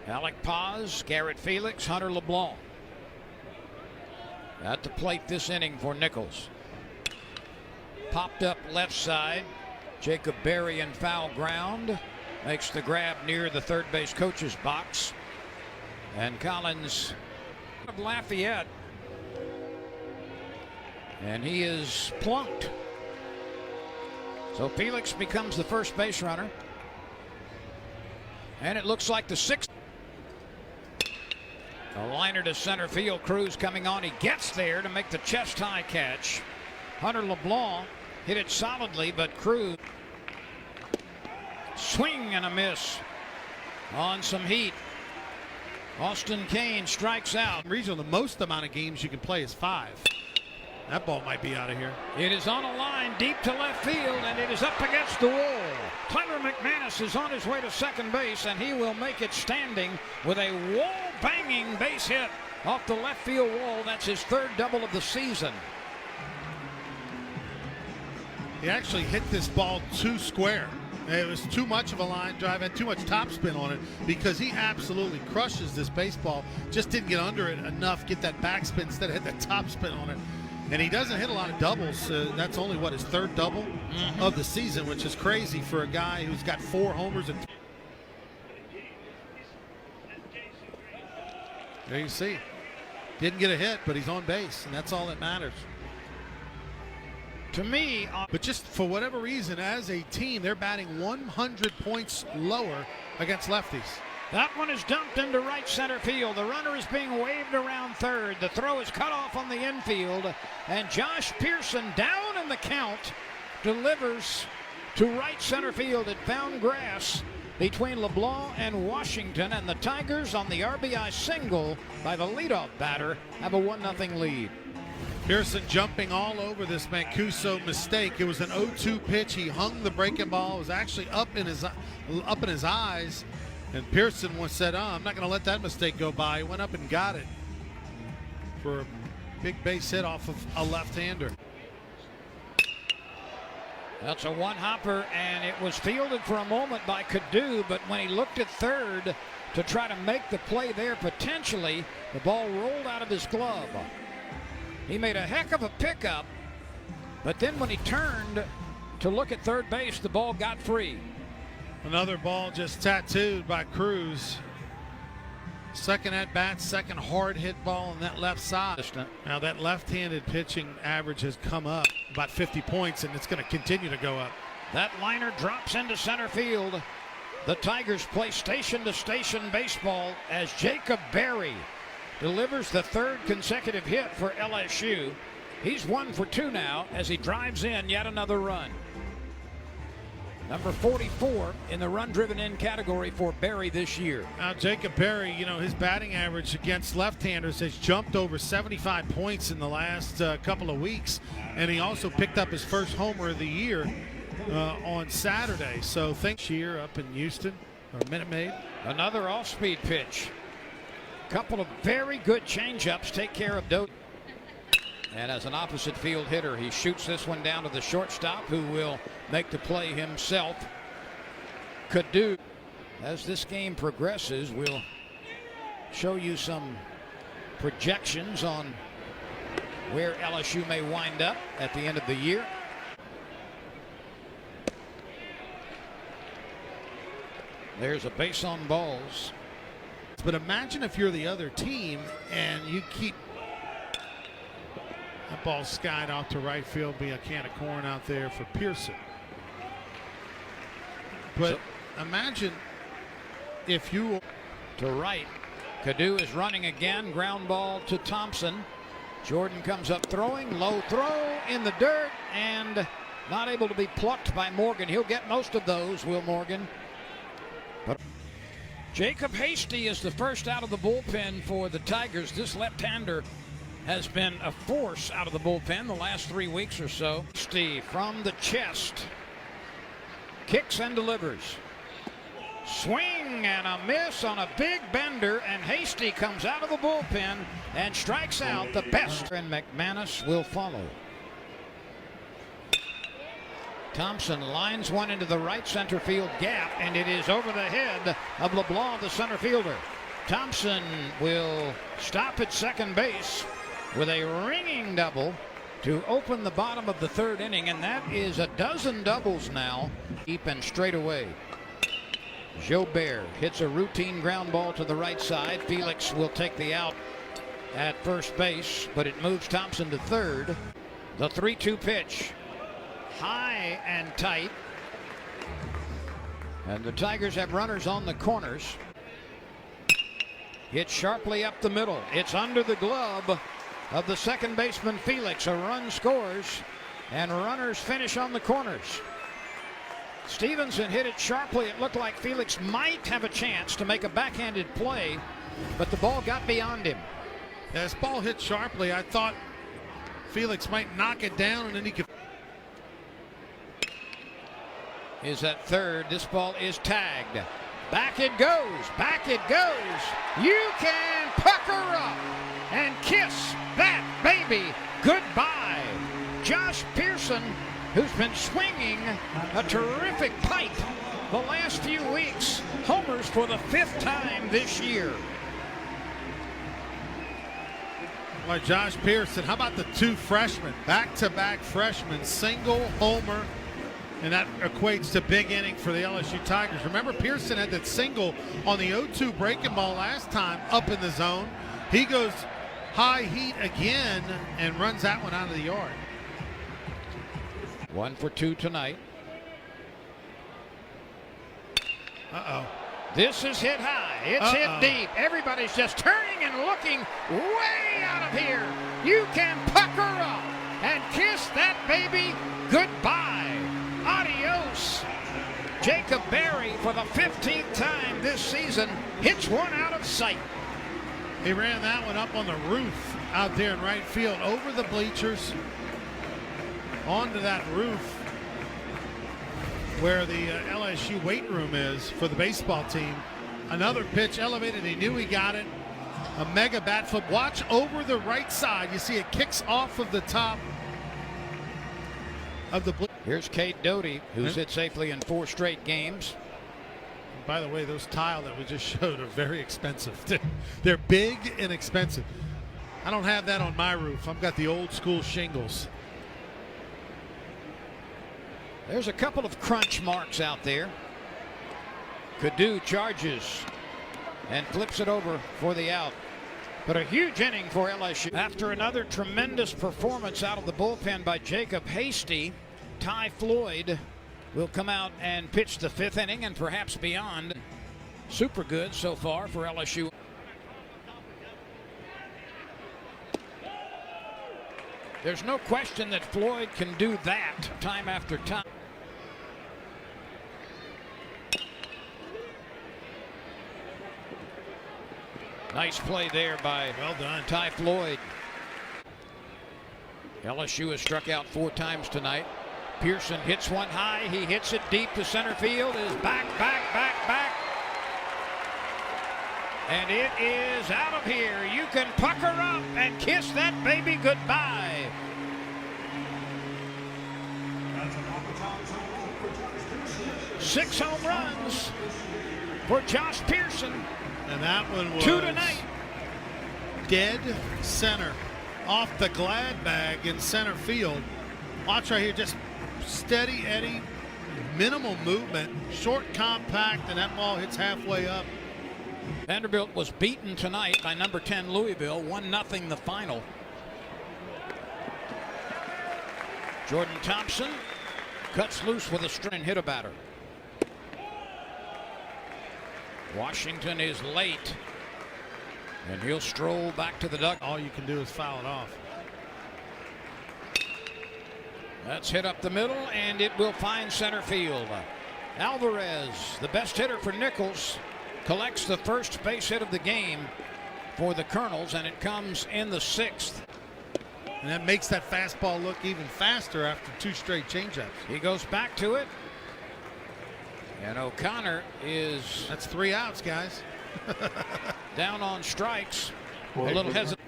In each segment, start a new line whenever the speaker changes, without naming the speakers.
Alec Paz, Garrett Felix, Hunter LeBlanc. At the plate this inning for Nicholls. Popped up left side. Jacob Berry in foul ground. Makes the grab near the third base coach's box. And Collins of Lafayette. And he is plunked. So Felix becomes the first base runner. And it looks like the sixth. A liner to center field. Cruz coming on. He gets there to make the chest high catch. Hunter LeBlanc hit it solidly, but Cruz swing and a miss on some heat. Austin Kane strikes out.
Reason the most amount of games you can play is 5. That ball might be out of here.
It is on a line deep to left field, and it is up against the wall. Tyler McManus is on his way to second base, and he will make it standing with a wall-banging base hit off the left field wall. That's his third double of the season.
He actually hit this ball too square. It was too much of a line drive, had too much topspin on it, because he absolutely crushes this baseball. Just didn't get under it enough, get that backspin instead of hit that topspin on it. And he doesn't hit a lot of doubles. That's only, what, his third double of the season, which is crazy for a guy who's got 4 homers. And there you see. Didn't get a hit, but he's on base, and that's all that matters.
To me,
but just for whatever reason, as a team, they're batting 100 points lower against lefties.
That one is dumped into right center field. The runner is being waved around third. The throw is cut off on the infield. And Josh Pearson, down in the count, delivers to right center field. It found grass between LeBlanc and Washington. And the Tigers, on the RBI single by the leadoff batter, have a 1-0 lead.
Pearson jumping all over this Mancuso mistake. It was an 0-2 pitch. He hung the breaking ball. It was actually up in his eyes. And Pearson once said, I'm not going to let that mistake go by. He went up and got it for a big base hit off of a left-hander.
That's a one-hopper, and it was fielded for a moment by Cadu, but when he looked at third to try to make the play there potentially, the ball rolled out of his glove. He made a heck of a pickup, but then when he turned to look at third base, the ball got free.
Another ball just tattooed by Cruz. Second at bat, second hard hit ball on that left side. Now that left-handed pitching average has come up about 50 points, and it's going to continue to go up.
That liner drops into center field. The Tigers play station-to-station baseball as Jacob Berry delivers the third consecutive hit for LSU. He's 1 for 2 now as he drives in yet another run. Number 44 in the run-driven in category for Berry this year.
Now Jacob Berry, his batting average against left-handers has jumped over 75 points in the last couple of weeks, and he also picked up his first homer of the year on Saturday. So thanks here up in Houston, or Minute Maid.
Another off-speed pitch. Couple of very good changeups take care of Doty. And as an opposite field hitter, he shoots this one down to the shortstop, who will make the play himself. Cadu. As this game progresses, we'll show you some projections on where LSU may wind up at the end of the year. There's a base on balls.
But imagine if you're the other team and you keep that ball skied off to right field, be a can of corn out there for Pearson. But imagine if you
to right. Cadu is running again. Ground ball to Thompson. Jordan comes up throwing. Low throw in the dirt and not able to be plucked by Morgan. He'll get most of those, Will Morgan. But Jacob Hasty is the first out of the bullpen for the Tigers. This left-hander has been a force out of the bullpen the last 3 weeks or so. Hasty from the chest. Kicks and delivers. Swing and a miss on a big bender, and Hasty comes out of the bullpen and strikes out the best. And McManus will follow. Thompson lines one into the right center field gap, and it is over the head of LeBlanc, the center fielder. Thompson will stop at second base with a ringing double to open the bottom of the third inning, and that is a dozen doubles now, deep and straight away. Jobert hits a routine ground ball to the right side. Felix will take the out at first base, but it moves Thompson to third. The 3-2 pitch, high and tight, and the Tigers have runners on the corners. Hit sharply up the middle. It's under the glove of the second baseman Felix. A run scores, and runners finish on the corners. Stevenson hit it sharply. It looked like Felix might have a chance to make a backhanded play, but the ball got beyond him.
Yeah, this ball hit sharply. I thought Felix might knock it down, and then he could.
Is at third. This ball is tagged. Back it goes. Back it goes. You can pucker up and kiss that baby goodbye. Josh Pearson, who's been swinging a terrific pipe the last few weeks, homers for the 5th time this year.
Well, Josh Pearson, how about the two freshmen, back-to-back freshmen, single homer, and that equates to big inning for the LSU Tigers. Remember, Pearson had that single on the 0-2 breaking ball last time up in the zone. He goes high heat again and runs that one out of the yard.
1 for 2 tonight.
Uh-oh.
This is hit high. It's hit deep. Everybody's just turning and looking way out of here. You can pucker up and kiss that baby goodbye. Adios. Jacob Berry, for the 15th time this season, hits one out of sight.
He ran that one up on the roof out there in right field, over the bleachers, onto that roof where the LSU weight room is for the baseball team. Another pitch elevated. He knew he got it. A mega bat flip. Watch over the right side. You see it kicks off of the top of the blue.
Here's Kate Doty, who's hit safely in 4 straight games.
By the way, those tile that we just showed are very expensive. They're big and expensive. I don't have that on my roof. I've got the old school shingles.
There's a couple of crunch marks out there. Cadu charges and flips it over for the out. But a huge inning for LSU. After another tremendous performance out of the bullpen by Jacob Hasty, Ty Floyd will come out and pitch the 5th inning and perhaps beyond. Super good so far for LSU. There's no question that Floyd can do that time after time. Nice play there by Ty Floyd. LSU has struck out 4 times tonight. Pearson hits one high. He hits it deep to center field. Is back. And it is out of here. You can pucker up and kiss that baby goodbye. Six home runs for Josh Pearson.
And that one was
2 tonight.
Dead center off the glad bag in center field. Watch right here, just steady Eddie, minimal movement, short, compact, and that ball hits halfway up.
Vanderbilt was beaten tonight by number 10 Louisville, 1-0 the final. Jordan Thompson cuts loose with a strike and hit a batter. Washington is late, and he'll stroll back to the dugout.
All you can do is foul it off.
That's hit up the middle, and it will find center field. Alvarez, the best hitter for Nicholls, collects the first base hit of the game for the Colonels, and it comes in the 6th.
And that makes that fastball look even faster after 2 straight changeups.
He goes back to it. And O'Connor is...
That's 3 outs, guys.
down on strikes. A little hesitant.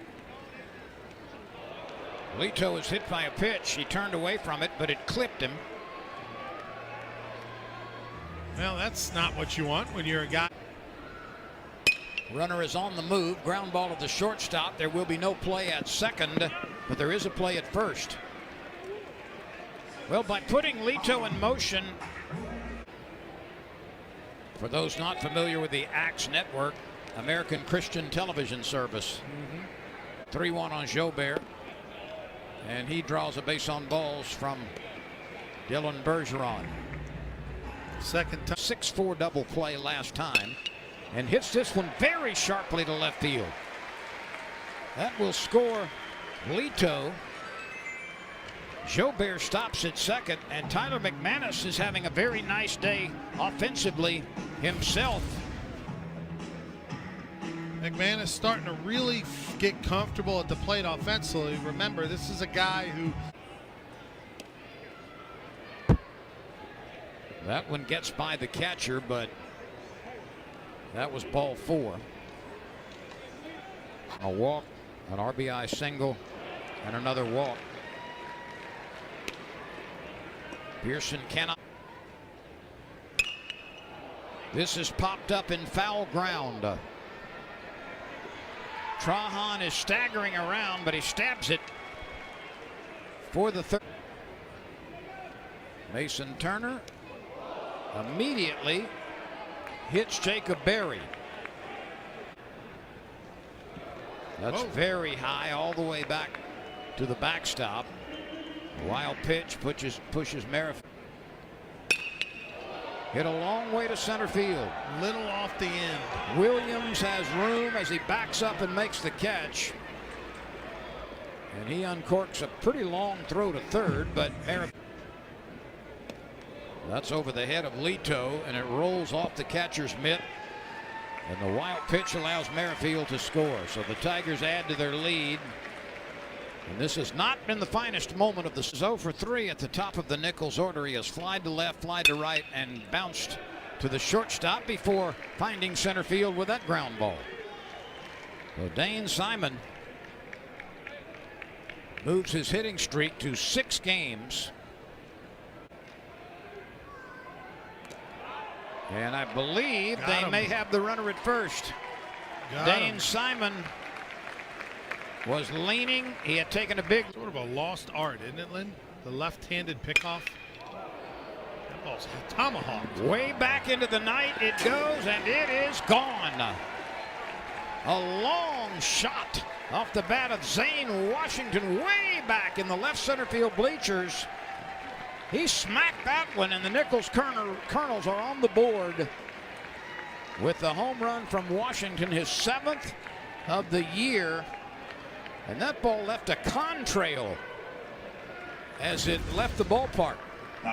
Lito was hit by a pitch. He turned away from it, but it clipped him.
Well, that's not what you want when you're a guy.
Runner is on the move. Ground ball to the shortstop. There will be no play at second, but there is a play at first. Well, by putting Lito in motion, for those not familiar with the AXE Network, American Christian Television Service, 3-1 on Jobert, and he draws a base on balls from Dylan Bergeron.
Second time.
6-4 double play last time, and hits this one very sharply to left field. That will score Lito. Jobert stops at second, and Tyler McManus is having a very nice day offensively himself.
McManus starting to really get comfortable at the plate offensively. Remember, this is a guy who...
That one gets by the catcher, but that was ball 4. A walk, an RBI single, and another walk. Pearson cannot. This is popped up in foul ground. Trahan is staggering around, but he stabs it for the third. Mason Turner immediately hits Jacob Berry. That's very high, all the way back to the backstop. Wild pitch pushes Merrifield. Hit a long way to center field.
Little off the end.
Williams has room as he backs up and makes the catch. And he uncorks a pretty long throw to third, but Merrifield. That's over the head of Lito, and it rolls off the catcher's mitt. And the wild pitch allows Merrifield to score. So the Tigers add to their lead. And this has not been the finest moment of the 0 for 3 at the top of the Nicholls order. He has flied to left, flied to right, and bounced to the shortstop before finding center field with that ground ball. So Dane Simon moves his hitting streak to 6 games. And I believe they may have the runner at first. Dane Simon was leaning. He had taken a big.
Sort of a lost art, isn't it, Lynn? The left-handed pickoff. That ball's tomahawked.
Way back into the night it goes, and it is gone. A long shot off the bat of Zane Washington, way back in the left center field bleachers. He smacked that one, and the Nicholls Colonels are on the board with the home run from Washington, his 7th of the year. And that ball left a contrail as it left the ballpark.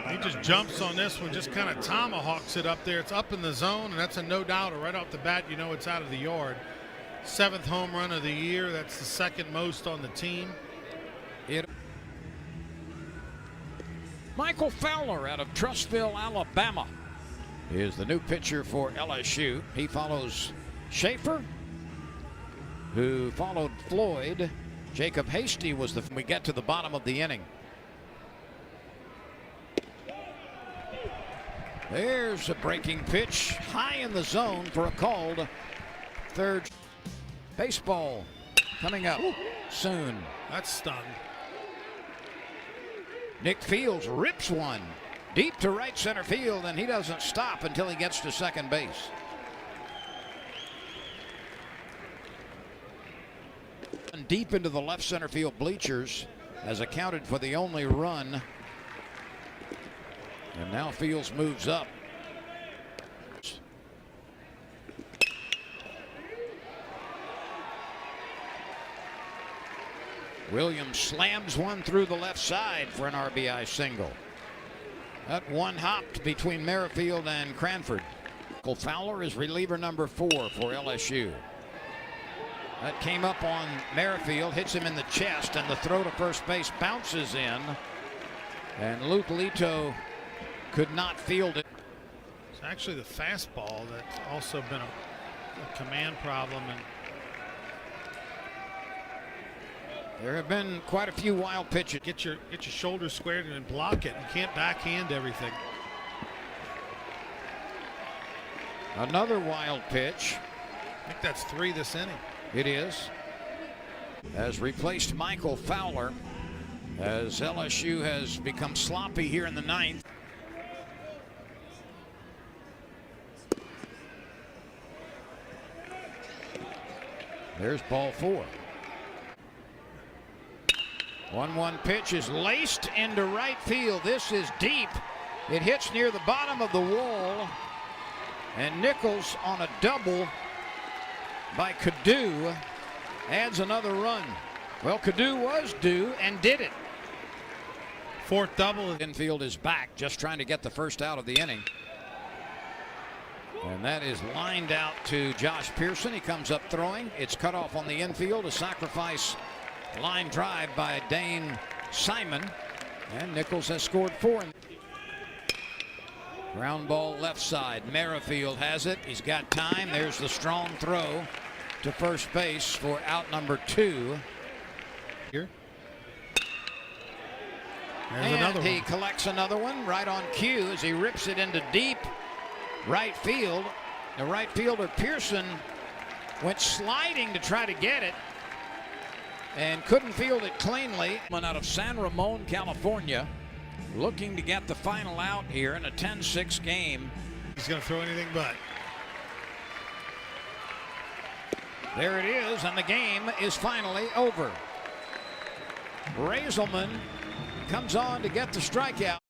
He just jumps on this one, just kind of tomahawks it up there. It's up in the zone, and that's a no-doubter. Right off the bat, you know it's out of the yard. 7th home run of the year. That's the 2nd most on the team.
Michael Fowler out of Trussville, Alabama, is the new pitcher for LSU. He follows Schaefer, who followed Floyd. Jacob Hasty was the. We get to the bottom of the inning. There's a breaking pitch high in the zone for a called third. Baseball coming up soon.
That's stung.
Nick Fields rips one deep to right center field, and he doesn't stop until he gets to second base. And deep into the left center field bleachers has accounted for the only run. And now Fields moves up. Williams slams one through the left side for an RBI single. That one hopped between Merrifield and Cranford. Michael Fowler is reliever number 4 for LSU. That came up on Merrifield, hits him in the chest, and the throw to first base bounces in. And Luke Lito could not field it.
It's actually the fastball that's also been a command problem. And
there have been quite a few wild pitches.
Get your shoulders squared and block it. You can't backhand everything.
Another wild pitch.
I think that's 3 this inning.
It is. Has replaced Michael Fowler as LSU has become sloppy here in the 9th. There's ball 4. 1-1 pitch is laced into right field. This is deep. It hits near the bottom of the wall. And Nicholls on a double by Cadu adds another run. Well, Cadu was due and did it.
4th double.
Infield is back, just trying to get the first out of the inning. And that is lined out to Josh Pearson. He comes up throwing. It's cut off on the infield. A sacrifice line drive by Dane Simon. And Nicholls has scored 4. Ground ball left side. Merrifield has it. He's got time. There's the strong throw to first base for out number 2.
Here.
And he collects another one right on cue as he rips it into deep right field. The right fielder Pearson went sliding to try to get it and couldn't field it cleanly. Out of San Ramon, California, looking to get the final out here in a 10-6 game.
He's going to throw anything but.
There it is, and the game is finally over. Raiselman comes on to get the strikeout.